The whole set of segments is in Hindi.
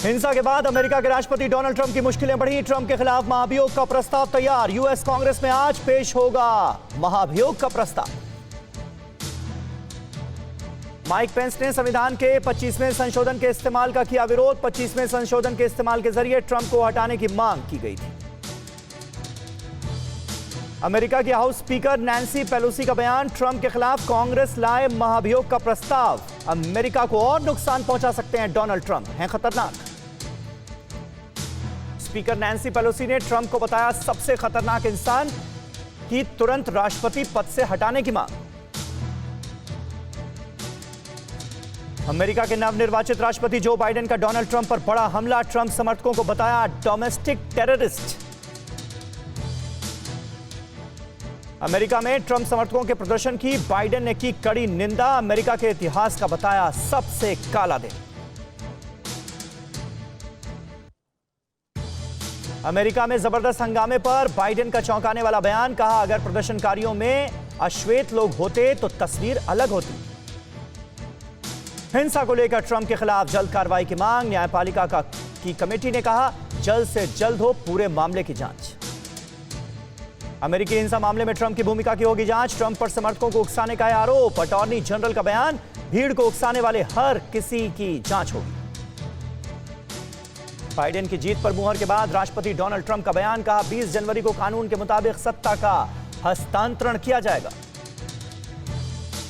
हिंसा के बाद अमेरिका के राष्ट्रपति डोनाल्ड ट्रंप की मुश्किलें बढ़ी। ट्रंप के खिलाफ महाभियोग का प्रस्ताव तैयार। यूएस कांग्रेस में आज पेश होगा महाभियोग का प्रस्ताव। माइक पेंस ने संविधान के 25वें संशोधन के इस्तेमाल का किया विरोध। 25वें संशोधन के इस्तेमाल के जरिए ट्रंप को हटाने की मांग की गई थी। अमेरिका की हाउस स्पीकर नैन्सी पेलोसी का बयान। ट्रंप के खिलाफ कांग्रेस लाए महाभियोग का प्रस्ताव। अमेरिका को और नुकसान पहुंचा सकते हैं डोनाल्ड ट्रंप, हैं खतरनाक। स्पीकर नैन्सी पेलोसी ने ट्रंप को बताया सबसे खतरनाक इंसान की तुरंत राष्ट्रपति पद से हटाने की मांग। अमेरिका के नवनिर्वाचित राष्ट्रपति जो बाइडेन का डोनाल्ड ट्रंप पर बड़ा हमला। ट्रंप समर्थकों को बताया डोमेस्टिक टेररिस्ट। अमेरिका में ट्रंप समर्थकों के प्रदर्शन की बाइडेन ने की कड़ी निंदा। अमेरिका के इतिहास का बताया सबसे काला दिन। अमेरिका में जबरदस्त हंगामे पर बाइडेन का चौंकाने वाला बयान। कहा अगर प्रदर्शनकारियों में अश्वेत लोग होते तो तस्वीर अलग होती। हिंसा को लेकर ट्रंप के खिलाफ जल्द कार्रवाई की मांग। न्यायपालिका की कमेटी ने कहा जल्द से जल्द हो पूरे मामले की जांच। अमेरिकी हिंसा मामले में ट्रंप की भूमिका की होगी जांच। ट्रंप पर समर्थकों को उकसाने का आरोप। अटॉर्नी जनरल का बयान भीड़ को उकसाने वाले हर किसी की जांच होगी। बाइडेन की जीत पर मुहर के बाद राष्ट्रपति डोनाल्ड ट्रंप का बयान। कहा 20 जनवरी को कानून के मुताबिक सत्ता का हस्तांतरण किया जाएगा।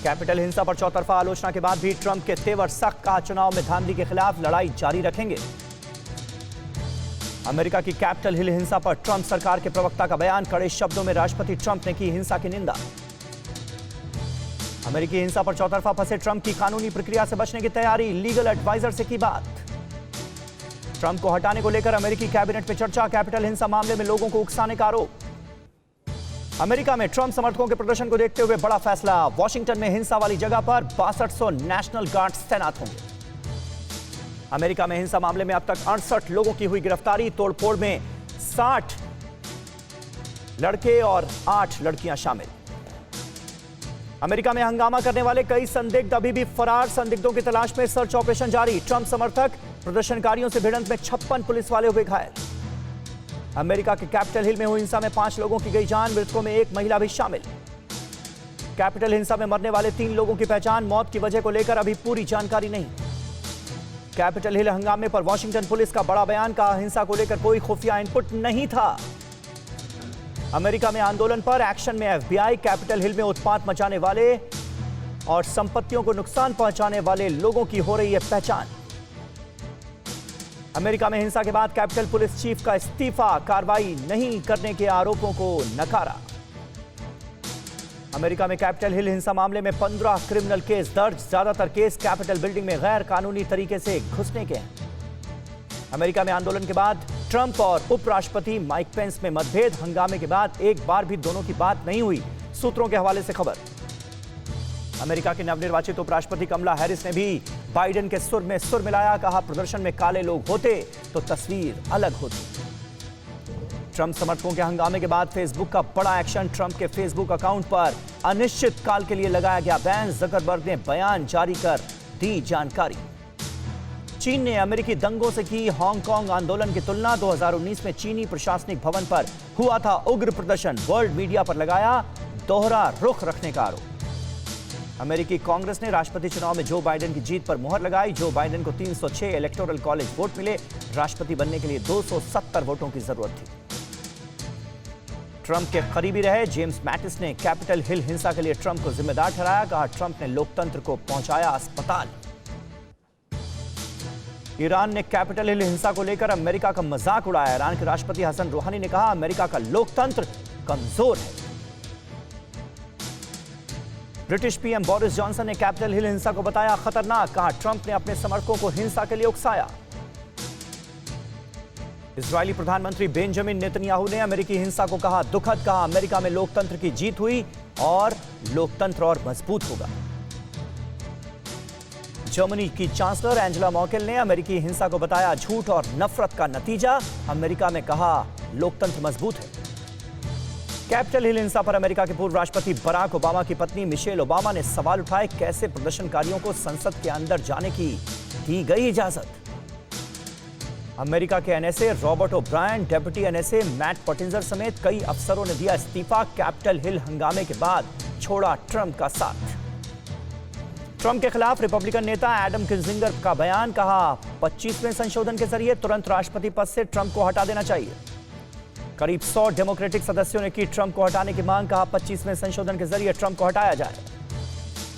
कैपिटल हिंसा पर चौतरफा आलोचना के बाद भी ट्रंप के तेवर सख्त। कहा चुनाव में धांधली के खिलाफ लड़ाई जारी रखेंगे। अमेरिका की कैपिटल हिल हिंसा पर ट्रंप सरकार के प्रवक्ता का बयान। कड़े शब्दों में राष्ट्रपति ट्रंप ने की हिंसा की निंदा। अमेरिकी हिंसा पर चौतरफा फंसे ट्रंप की कानूनी प्रक्रिया से बचने की तैयारी। लीगल एडवाइजर से की बात। ट्रंप को हटाने को लेकर अमेरिकी कैबिनेट में चर्चा। कैपिटल हिंसा मामले में लोगों को उकसाने का आरोप। अमेरिका में ट्रंप समर्थकों के प्रदर्शन को देखते हुए बड़ा फैसला। वॉशिंगटन में हिंसा वाली जगह पर 6200 नेशनल गार्ड्स तैनात होंगे। अमेरिका में हिंसा मामले में अब तक 68 लोगों की हुई गिरफ्तारी। तोड़फोड़ में 60 लड़के और 8 लड़कियां शामिल। अमेरिका में हंगामा करने वाले कई संदिग्ध अभी भी फरार। संदिग्धों की तलाश में सर्च ऑपरेशन जारी। ट्रंप समर्थक प्रदर्शनकारियों से भिड़ंत में 56 पुलिस वाले हुए घायल। अमेरिका के कैपिटल हिल में हुई हिंसा में 5 लोगों की गई जान। मृतकों में एक महिला भी शामिल। कैपिटल हिंसा में मरने वाले 3 लोगों की पहचान। मौत की वजह को लेकर अभी पूरी जानकारी नहीं। कैपिटल हिल हंगामे पर वॉशिंगटन पुलिस का बड़ा बयान। कहा हिंसा को लेकर कोई खुफिया इनपुट नहीं था। अमेरिका में आंदोलन पर एक्शन में एफबीआई। कैपिटल हिल में उत्पात मचाने वाले और संपत्तियों को नुकसान पहुंचाने वाले लोगों की हो रही है पहचान। अमेरिका में हिंसा के बाद कैपिटल पुलिस चीफ का इस्तीफा। कार्रवाई नहीं करने के आरोपों को नकारा। अमेरिका में कैपिटल हिल हिंसा मामले में 15 क्रिमिनल केस दर्ज। ज्यादातर केस कैपिटल बिल्डिंग में गैर कानूनी तरीके से घुसने के हैं। अमेरिका में आंदोलन के बाद ट्रंप और उपराष्ट्रपति माइक पेंस में मतभेद। हंगामे के बाद एक बार भी दोनों की बात नहीं हुई। सूत्रों के हवाले से खबर। अमेरिका के नवनिर्वाचित उपराष्ट्रपति कमला हैरिस ने भी बाइडेन के सुर में सुर मिलाया। कहा प्रदर्शन में काले लोग होते तो तस्वीर अलग होती। ट्रंप समर्थकों के हंगामे के बाद फेसबुक का बड़ा एक्शन। ट्रंप के फेसबुक अकाउंट पर अनिश्चित काल के लिए लगाया गया बैन। जकरबर्ग ने बयान जारी कर दी जानकारी। चीन ने अमेरिकी दंगों से की हांगकांग आंदोलन की तुलना। 2019 में चीनी प्रशासनिक भवन पर हुआ था उग्र प्रदर्शन। वर्ल्ड मीडिया पर लगाया दोहरा रुख रखने का आरोप। अमेरिकी कांग्रेस ने राष्ट्रपति चुनाव में जो बाइडेन की जीत पर मुहर लगाई। जो बाइडेन को 306 इलेक्टोरल कॉलेज वोट मिले। राष्ट्रपति बनने के लिए 270 वोटों की जरूरत थी। ट्रंप के करीबी रहे जेम्स मैटिस ने कैपिटल हिल हिंसा के लिए ट्रंप को जिम्मेदार ठहराया। कहा ट्रंप ने लोकतंत्र को पहुंचाया अस्पताल। ईरान ने कैपिटल हिल हिंसा को लेकर अमेरिका का मजाक उड़ाया। ईरान के राष्ट्रपति हसन रूहानी ने कहा अमेरिका का लोकतंत्र कमजोर है। ब्रिटिश पीएम बोरिस जॉनसन ने कैपिटल हिल हिंसा को बताया खतरनाक। कहा ट्रंप ने अपने समर्थकों को हिंसा के लिए उकसाया। इजरायली प्रधानमंत्री बेंजामिन नेतन्याहू ने अमेरिकी हिंसा को कहा दुखद। कहा अमेरिका में लोकतंत्र की जीत हुई और लोकतंत्र और मजबूत होगा। जर्मनी की चांसलर एंजेला मर्केल ने अमेरिकी हिंसा को बताया झूठ और नफरत का नतीजा। अमेरिका में कहा लोकतंत्र मजबूत है। कैपिटल हिल हिंसा पर अमेरिका के पूर्व राष्ट्रपति बराक ओबामा की पत्नी मिशेल ओबामा ने सवाल उठाए। कैसे प्रदर्शनकारियों को संसद के अंदर जाने की दी गई इजाजत। अमेरिका के NSA Robert O'Brien, deputy NSA Matt Pottinger समेत कई अफसरों ने दिया इस्तीफा। कैपिटल हिल हंगामे के बाद छोड़ा ट्रंप का साथ। ट्रंप के खिलाफ रिपब्लिकन नेता एडम किंजिंगर का बयान, कहा 25वें संशोधन के जरिए तुरंत राष्ट्रपति पद से ट्रंप को हटा देना चाहिए। करीब 100 डेमोक्रेटिक सदस्यों ने की ट्रंप को हटाने की मांग, कहा 25वें संशोधन के जरिए ट्रंप को हटाया जाए।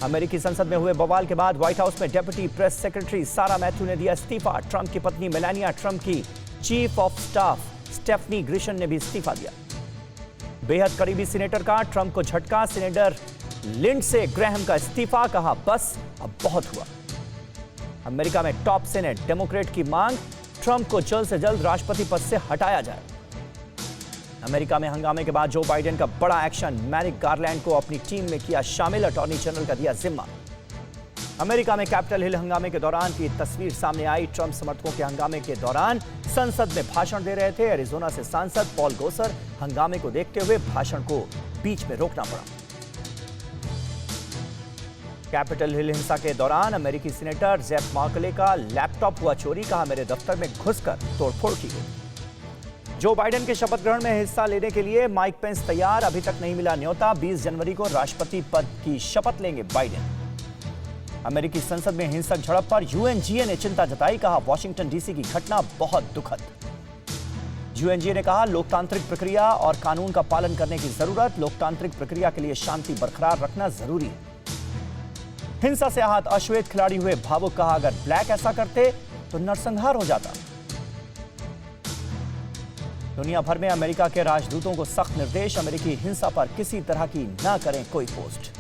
अमेरिकी संसद में हुए बवाल के बाद व्हाइट हाउस में डेप्यूटी प्रेस सेक्रेटरी सारा मैथ्यू ने दिया इस्तीफा। ट्रंप की पत्नी मेलानिया ट्रंप की चीफ ऑफ स्टाफ स्टेफनी ग्रिशन ने भी इस्तीफा दिया। बेहद करीबी सीनेटर का ट्रंप को झटका, सीनेटर लिंडसे ग्रैहम का इस्तीफा, कहा बस अब बहुत हुआ। अमेरिका में टॉप सीनेट डेमोक्रेट की मांग, ट्रंप को जल्द से जल्द राष्ट्रपति पद से हटाया जाए। अमेरिका में हंगामे के बाद जो बाइडेन का बड़ा एक्शन, मैरिक गारलैंड को अपनी टीम में किया शामिल, अटॉर्नी जनरल का दिया जिम्मा। अमेरिका में कैपिटल हिल हंगामे के दौरान की तस्वीर सामने आई। ट्रंप समर्थकों के हंगामे के दौरान संसद में भाषण दे रहे थे। एरिजोना से सांसद पॉल गोसर, हंगामे को देखते हुए भाषण को बीच में रोकना पड़ा। कैपिटल हिल हिंसा के दौरान अमेरिकी सीनेटर जेफ मार्कले का लैपटॉप हुआ चोरी, कहा मेरे दफ्तर में घुसकर तोड़फोड़ की गई। जो बाइडेन के शपथ ग्रहण में हिस्सा लेने के लिए माइक पेंस तैयार, अभी तक नहीं मिला न्योता। 20 जनवरी को राष्ट्रपति पद की शपथ लेंगे बाइडेन। अमेरिकी संसद में हिंसक झड़प पर यूएनजीए ने चिंता जताई, कहा वॉशिंगटन डीसी की घटना बहुत दुखद। यूएनजीए ने कहा लोकतांत्रिक प्रक्रिया और कानून का पालन करने की जरूरत, लोकतांत्रिक प्रक्रिया के लिए शांति बरकरार रखना जरूरी है। हिंसा से आहत अश्वेत खिलाड़ी हुए भावुक, कहा अगर ब्लैक ऐसा करते तो नरसंहार हो जाता। दुनिया भर में अमेरिका के राजदूतों को सख्त निर्देश, अमेरिकी हिंसा पर किसी तरह की न करें कोई पोस्ट।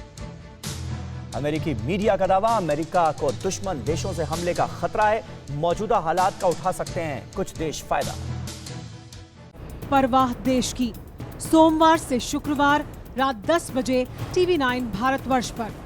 अमेरिकी मीडिया का दावा, अमेरिका को दुश्मन देशों से हमले का खतरा है, मौजूदा हालात का उठा सकते हैं कुछ देश फायदा। परवाह देश की, सोमवार से शुक्रवार रात 10 बजे TV9 भारतवर्ष पर।